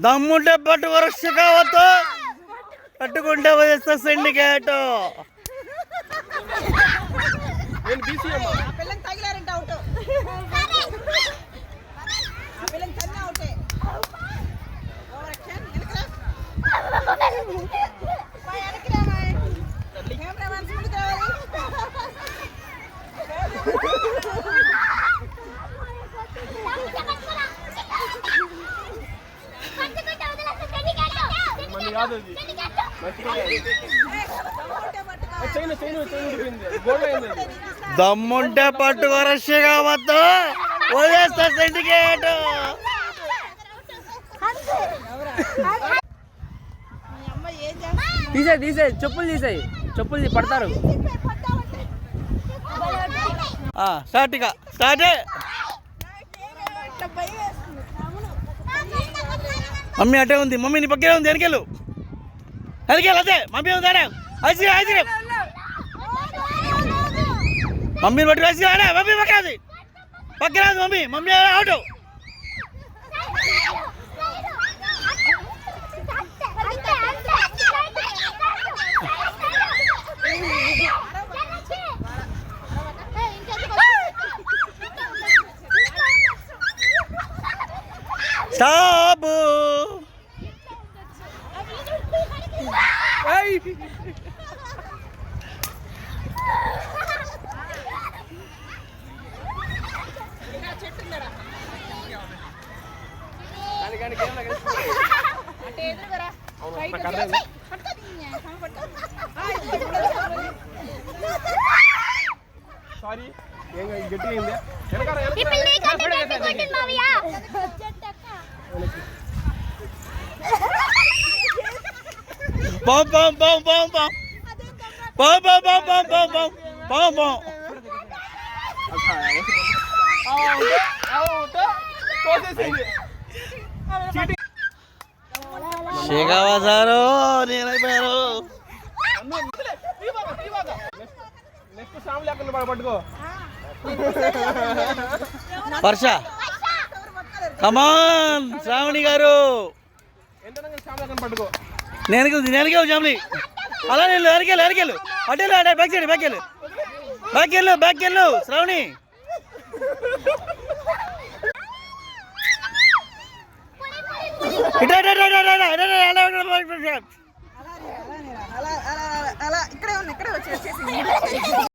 దమ్ముంటే పట్టు వరక్ష కావద్దు, పట్టుకుంటే వదిలేస్తా సిండికేట్. దమ్ముంటే పట్టు వరక్ష కావద్దు, వదిలేస్తా సిండికేట్. తీసే చెప్పులు తీసేయి, చెప్పులు పడతారు. స్టార్ట్ ఇక స్టార్ట్. మమ్మీ అటే ఉంది, మమ్మీ నీ పక్కనే ఉంది, వెనకెళ్ళు వెనకెళ్ళు. అదే మమ్మీ ఉంది, మమ్మీని పట్టు వేసి మమ్మీ పక్కనది పక్కనది mummy, mummy out. Stop. Sorry గట్టిగా Bom bom bom bom bom. Bom bom bom bom bom bom. Bom bom. శేఖావాసారు నేనైపోయారు. పట్టుకో వర్ష. కమాన్ శ్రావణి గారు. పట్టుకో నేనకే జామ్లీ. అలా నేను ఎరకెళ్ళు అటెళ్ళు అటే బ్యాక్ సైడ్ బ్యాక్ వెళ్ళు శ్రావణి. ఇక్కడే వచ్చేసి